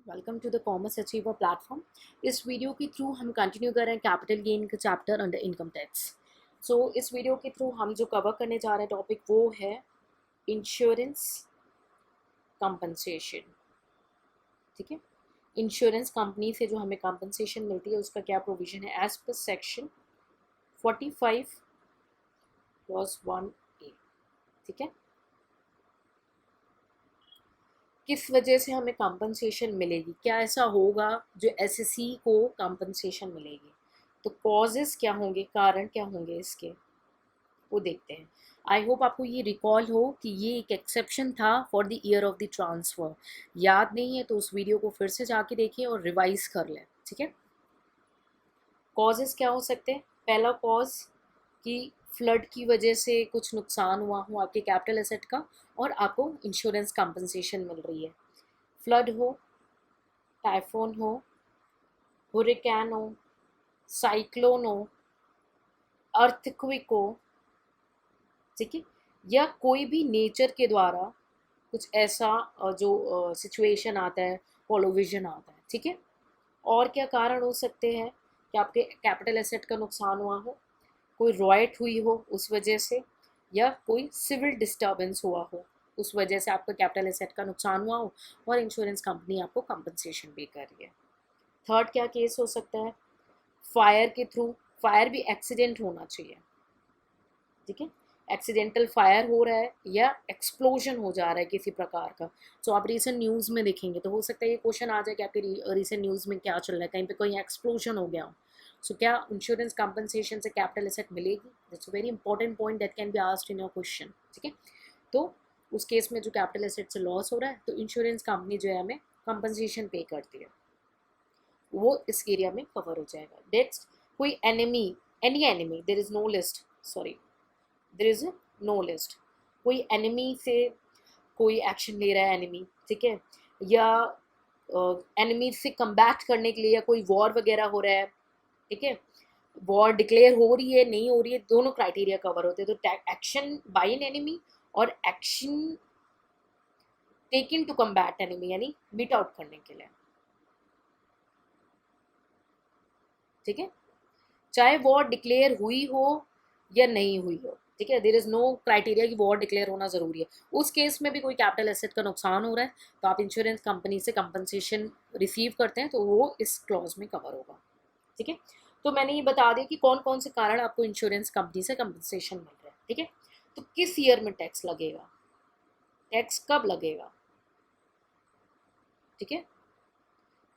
Welcome to the commerce achiever platform. इस video के through हम कंटिन्यू कर रहे हैं कैपिटल गेन का चैप्टर अंडर इनकम टैक्स। इस वीडियो के थ्रू हम जो कवर करने जा रहे हैं टॉपिक वो है इंश्योरेंस कंपनसेशन। ठीक है, इंश्योरेंस कंपनी से जो हमें कंपनसेशन मिलती है उसका क्या प्रोविजन है as per section 45 clause 1A। ठीक है, किस वजह से हमें कंपनसेशन मिलेगी, क्या ऐसा होगा जो एसएससी को कंपनसेशन मिलेगी, तो कॉजेस क्या होंगे, कारण क्या होंगे इसके, वो देखते हैं। आई होप आपको ये रिकॉल हो कि ये एक एक्सेप्शन था for the year of the transfer. याद नहीं है तो उस वीडियो को फिर से जाके देखिए और रिवाइज कर लें। ठीक है, कॉजेस क्या हो सकते हैं। पहला कॉज कि फ्लड की वजह से कुछ नुकसान हुआ हो आपके कैपिटल एसेट का और आपको इंश्योरेंस कंपनसेशन मिल रही है। फ्लड हो, टाइफोन हो, हुरिकेन हो, साइक्लोन हो, अर्थक्विक हो, ठीक है, या कोई भी नेचर के द्वारा कुछ ऐसा जो सिचुएशन आता है, पॉलोविजन आता है। ठीक है, और क्या कारण हो सकते हैं कि आपके कैपिटल एसेट का नुकसान हुआ हो, कोई रॉयट हुई हो उस वजह से, या कोई सिविल डिस्टर्बेंस हुआ हो उस वजह से आपका कैपिटल एसेट का नुकसान हुआ हो और इंश्योरेंस कंपनी आपको कंपनसेशन भी कर रही है। थर्ड क्या केस हो सकता है, फायर के थ्रू। फायर भी एक्सीडेंट होना चाहिए। ठीक है, एक्सीडेंटल फायर हो रहा है या एक्सप्लोजन हो जा रहा है किसी प्रकार का। आप रिसेंट न्यूज़ में देखेंगे तो हो सकता है ये क्वेश्चन आ जाए कि आपके रिसेंट न्यूज़ में क्या चल रहा है, कहीं पे कोई एक्सप्लोजन हो गया हो। क्या इंश्योरेंस कंपनसेशन से कैपिटल एसेट मिलेगी? That's a very important point that can be asked in your question. ठीक है, तो उस केस में जो कैपिटल एसेट से लॉस हो रहा है तो इंश्योरेंस कंपनी जो है हमें कंपनसेशन पे करती है, वो इस एरिया में कवर हो जाएगा। नेक्स्ट, कोई enemy, any enemy, there is no list, sorry, there is no list. कोई एनिमी से कोई एक्शन ले रहा है एनिमी, ठीक है, या एनिमी से कम्बैट करने के लिए या कोई वॉर वगैरह हो रहा है। ठीक है, वॉर डिक्लेयर हो रही है नहीं हो रही है, दोनों क्राइटेरिया कवर होते हैं। तो एक्शन बाय एन एनिमी और action taken to combat enemy, यानी मीट आउट करने के लिए। ठीक है, चाहे वॉर डिक्लेयर हुई हो या नहीं हुई हो। ठीक है, देयर इज नो क्राइटेरिया कि वॉर डिक्लेयर होना जरूरी है। उस केस में भी कोई कैपिटल एसेट का नुकसान हो रहा है तो आप इंश्योरेंस कंपनी से कंपनसेशन रिसीव करते हैं, तो वो इस क्लॉज में कवर होगा। ठीक है, तो मैंने ये बता दिया कि कौन कौन से कारण आपको इंश्योरेंस कंपनी से कंपनसेशन मिल रहा है। ठीक है, तो किस ईयर में टैक्स लगेगा, टैक्स कब लगेगा, ठीक है,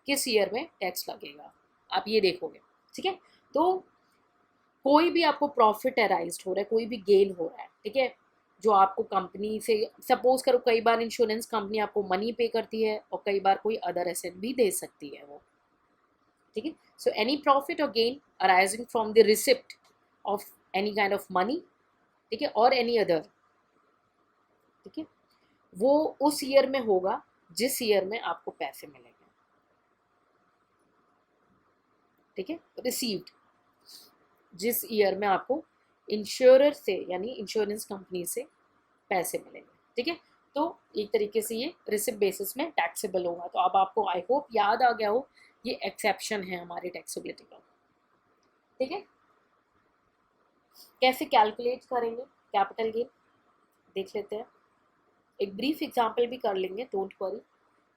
किस ईयर में टैक्स लगेगा आप ये देखोगे। ठीक है, तो कोई भी आपको प्रॉफिट अराइज हो रहा है, कोई भी गेन हो रहा है, ठीक है, जो आपको कंपनी से, सपोज करो कई बार इंश्योरेंस कंपनी आपको मनी पे करती है और कई बार कोई अदर एसेट भी दे सकती है वो। ठीक है, सो एनी प्रॉफिट और gain arising from the receipt of any kind of money, ठीक है, और एनी अदर, ठीक है, वो उस ईयर में होगा जिस ईयर में आपको पैसे मिलेंगे। ठीक है, रिसीव्ड, जिस ईयर में आपको इंश्योरर से यानी इंश्योरेंस कंपनी से पैसे मिलेंगे। ठीक है, तो एक तरीके से ये रिसिप्ट बेसिस में टैक्सेबल होगा। तो अब आपको आई होप याद आ गया हो ये एक्सेप्शन है हमारी टैक्सेबिलिटी का। ठीक है, कैसे कैलकुलेट करेंगे कैपिटल गेन देख लेते हैं, एक ब्रीफ एग्जांपल भी कर लेंगे, डोंट वरी।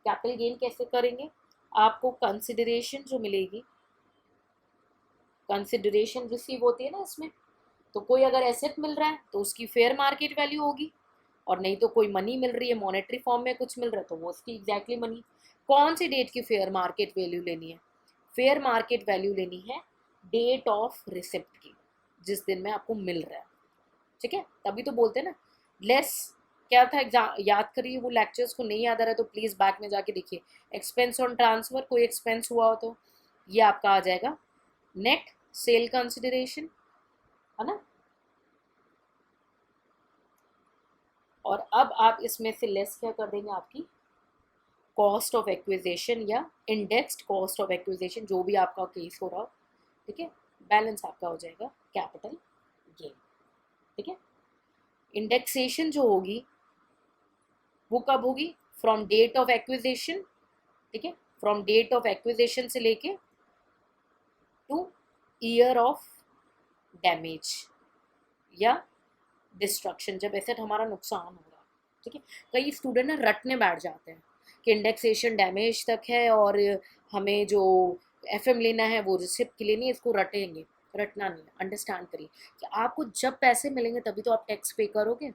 कैपिटल गेन कैसे करेंगे, आपको कंसिडरेशन जो मिलेगी, कंसिडरेशन रिसीव होती है ना इसमें, तो कोई अगर एसेट मिल रहा है तो उसकी फेयर मार्केट वैल्यू होगी, और नहीं तो कोई मनी मिल रही है मॉनेटरी फॉर्म में कुछ मिल रहा है तो वो उसकी एग्जैक्टली मनी। कौन सी डेट की फेयर मार्केट वैल्यू लेनी है, फेयर मार्केट वैल्यू लेनी है डेट ऑफ रिसिप्ट की, जिस दिन में आपको मिल रहा है। ठीक है, तभी तो बोलते हैं ना लेस, क्या था एग्जाम याद करिए, वो लेक्चर्स को नहीं याद आ रहा है तो प्लीज़ बैक में जाके देखिए। एक्सपेंस ऑन ट्रांसफ़र, कोई एक्सपेंस हुआ हो तो ये आपका आ जाएगा नेट सेल कंसिडरेशन, है ना। और अब आप इसमें से लेस क्या कर देंगे, आपकी कॉस्ट ऑफ एक्विजिशन या इंडेक्स्ड कॉस्ट ऑफ एक्विजिशन, जो भी आपका केस हो रहा हो। ठीक है, बैलेंस आपका हो जाएगा कैपिटल गेन। ठीक है, इंडेक्सेशन जो होगी वो कब होगी, फ्रॉम डेट ऑफ एक्विजिशन, ठीक है, फ्रॉम डेट ऑफ एक्विजिशन से लेके टू ईयर ऑफ डैमेज या डिस्ट्रक्शन, जब एसेट हमारा नुकसान हो रहा है। ठीक है, कई स्टूडेंट ना रटने बैठ जाते हैं कि इंडेक्सेशन डैमेज तक है और हमें जो एफएम लेना है वो रिसिप्ट की लेनी है, इसको रटेंगे। रटना नहीं है, अंडरस्टैंड करिए कि आपको जब पैसे मिलेंगे तभी तो आप टैक्स पे करोगे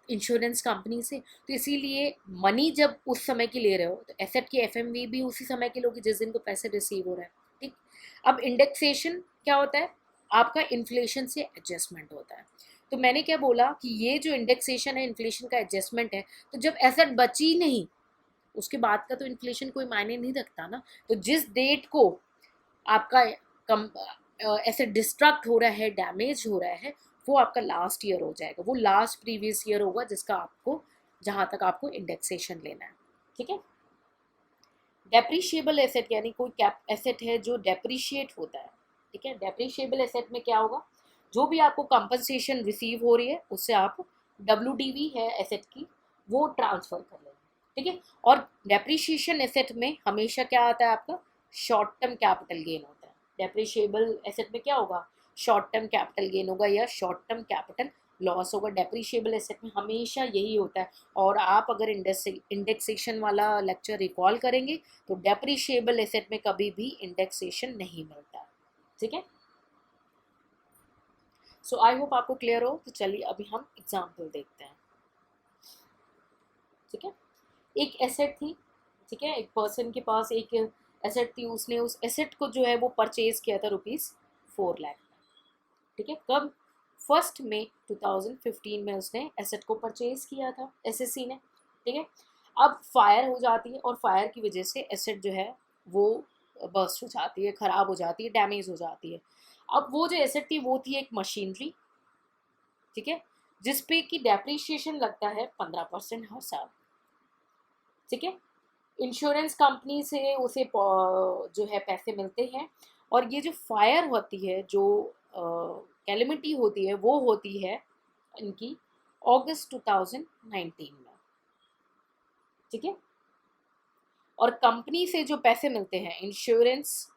इंश्योरेंस कंपनी से। तो इसीलिए मनी जब उस समय की ले रहे हो तो एसेट की एफएमवी भी उसी समय की लोगे जिस दिन को पैसे रिसीव हो रहा है। ठीक, अब इंडेक्सेशन क्या होता है, आपका इन्फ्लेशन से एडजस्टमेंट होता है। तो मैंने क्या बोला कि ये जो इंडेक्सेशन है इन्फ्लेशन का एडजस्टमेंट है, तो जब एसेट बची नहीं उसके बाद का तो इन्फ्लेशन कोई मायने नहीं रखता ना। तो जिस डेट को आपका कम एसेट डिस्ट्रक्ट हो रहा है, डैमेज हो रहा है, वो आपका लास्ट ईयर हो जाएगा, वो लास्ट प्रीवियस ईयर होगा जिसका आपको, जहाँ तक आपको इंडेक्सेशन लेना है। ठीक है, डेप्रिशिएबल एसेट यानी कोई कैप एसेट है जो डेप्रिशिएट होता है। ठीक है, डेप्रिशिएबल एसेट में क्या होगा, जो भी आपको कंपनसेशन रिसीव हो रही है उससे आप WDV है एसेट की वो ट्रांसफर कर लेंगे। ठीक है, और डेप्रिशिएशन एसेट में हमेशा क्या आता है आपका, शॉर्ट टर्म कैपिटल गेन होता है। डेप्रिशिएबल एसेट में क्या होगा, शॉर्ट टर्म कैपिटल गेन होगा या शॉर्ट टर्म कैपिटल लॉस होगा। डेप्रिशिएबल एसेट में हमेशा यही होता है। और आप अगर इंडेक्सेशन वाला लेक्चर रिकॉल करेंगे तो डेप्रिशिएबल एसेट में कभी भी इंडेक्सेशन नहीं मिलता। ठीक है, सो आई होप आपको क्लियर हो। तो चलिए अभी हम एग्जाम्पल देखते हैं। ठीक है, एक एसेट थी। ठीक है, एक पर्सन के पास एक एसेट थी, उसने उस एसेट को जो है वो परचेज किया था ₹4 लाख। ठीक है, कब, 1 मई 2015 में उसने एसेट को परचेज किया था एसएससी ने। ठीक है, अब फायर हो जाती है और फायर की वजह से एसेट जो है वो बर्स्ट हो जाती है, ख़राब हो जाती है, डैमेज हो जाती है। अब वो जो एसेट थी वो थी एक मशीनरी। ठीक है, जिसपे कि डेप्रिशिएशन लगता है 15% हर साल। ठीक है, इंश्योरेंस कंपनी से उसे जो है पैसे मिलते हैं। और ये जो फायर होती है, जो कैलेमिटी होती है, वो होती है इनकी अगस्त 2019 में। ठीक है, और कंपनी से जो पैसे मिलते हैं, इंश्योरेंस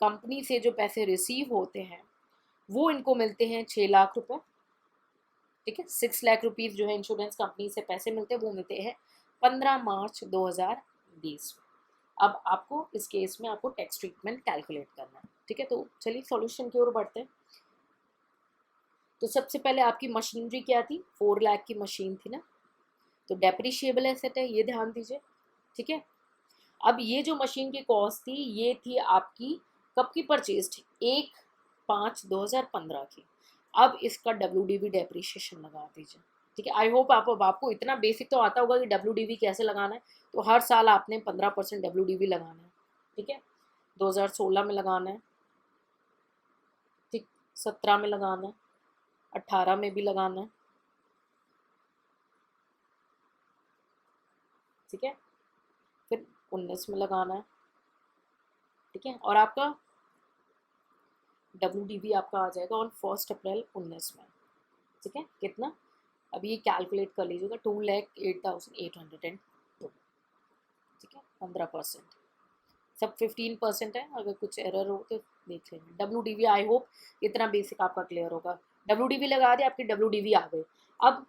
कंपनी से जो पैसे रिसीव होते हैं वो इनको मिलते हैं 6 लाख रुपए। ठीक है, 6 लाख रुपीज़ जो है इंश्योरेंस कंपनी से पैसे मिलते हैं वो मिलते हैं 15 मार्च 2020 में। अब आपको इस केस में आपको टैक्स ट्रीटमेंट कैलकुलेट करना है। ठीक है, तो चलिए सॉल्यूशन की ओर बढ़ते हैं। तो सबसे पहले आपकी मशीनरी क्या थी, 4 लाख की मशीन थी ना, तो डेप्रिशिएबल एसेट है, ये ध्यान दीजिए। ठीक है, अब ये जो मशीन की कॉस्ट थी ये थी आपकी कब की परचेज थी, 1/5/2015 की। अब इसका WDV डेप्रिशिएशन लगा दीजिए। ठीक है, आई होप आपको इतना बेसिक तो आता होगा कि WDV कैसे लगाना है। तो हर साल आपने 15% WDV लगाना है। ठीक है, 2016 में लगाना है, ठीक, 17 में लगाना है, 18 में भी लगाना है। ठीक है, फिर 19 में लगाना है। ठीक है, और आपका WDV आपका आ जाएगा ऑन 1 अप्रैल 19 में। ठीक है, कितना, अभी ये कैलकुलेट कर लीजिएगा, 2,08,802। ठीक है, 15%, सब 15% है, अगर कुछ एरर हो तो देख लेंगे। WDV आई होप इतना बेसिक आपका क्लियर होगा। WDV लगा दिया, आपकी WDV आ गई। अब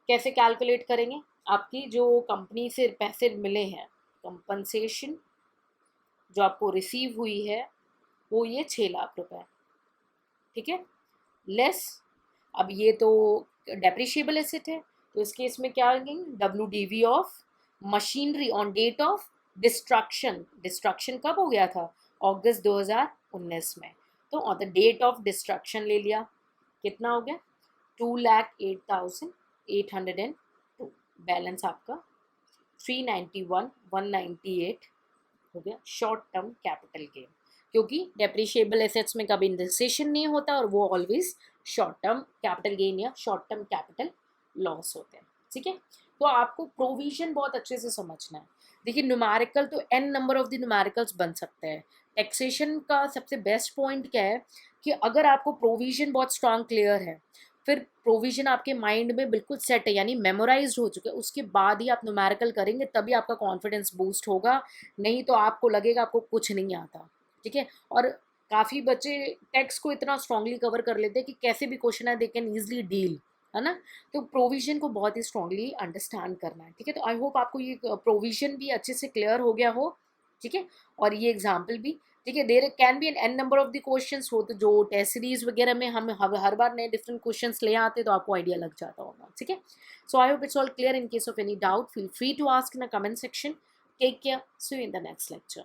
कैसे कैलकुलेट करेंगे, आपकी जो कंपनी से पैसे मिले हैं, कंपनसेशन जो आपको रिसीव हुई है वो ये 6 लाख रुपए। ठीक है, लेस, अब ये तो डेप्रिशिएबल एसेट है तो इस केस में क्या आएंगे, WDV of machinery on date of destruction. Destruction कब हो गया था, अगस्त 2019 में। तो on the date of destruction ले लिया, कितना हो गया, 2,08,802। बैलेंस आपका 391,198 हो गया शॉर्ट टर्म कैपिटल गेन, क्योंकि डेप्रिशिएबल एसेट्स में कभी इंडेक्सेशन नहीं होता और वो always short term capital gain या शॉर्ट टर्म कैपिटल लॉस होते हैं। ठीक है, तो आपको प्रोविजन बहुत अच्छे से समझना है। देखिए न्यूमेरिकल तो n number of the numericals बन सकते हैं। टैक्सेशन का सबसे बेस्ट पॉइंट क्या है कि अगर आपको प्रोविजन बहुत स्ट्रांग क्लियर है, फिर प्रोविजन आपके माइंड में बिल्कुल सेट है, यानी मेमोराइज्ड हो चुके हैं, उसके बाद ही आप न्यूमेरिकल करेंगे, तभी आपका कॉन्फिडेंस बूस्ट होगा। नहीं तो आपको लगेगा आपको कुछ नहीं आता। ठीक है। और काफ़ी बच्चे टेक्स्ट को इतना स्ट्रांगली कवर कर लेते हैं कि कैसे भी क्वेश्चन है दे कैन ईजिली डील, है ना। तो प्रोविजन को बहुत ही स्ट्रांगली अंडरस्टैंड करना है। ठीक है। तो आई होप आपको ये प्रोविजन भी अच्छे से क्लियर हो गया हो। ठीक है। और ये एग्जाम्पल भी। ठीक है। There can be an an number of the questions हो, तो जो टेस्ट सीरीज वगैरह में हम हर बार नए डिफरेंट क्वेश्चंस ले आते तो आपको आइडिया लग जाता होगा। ठीक है। So I hope it's all clear. In case of any doubt feel free to ask in the comment section. Take care, see you in the next lecture.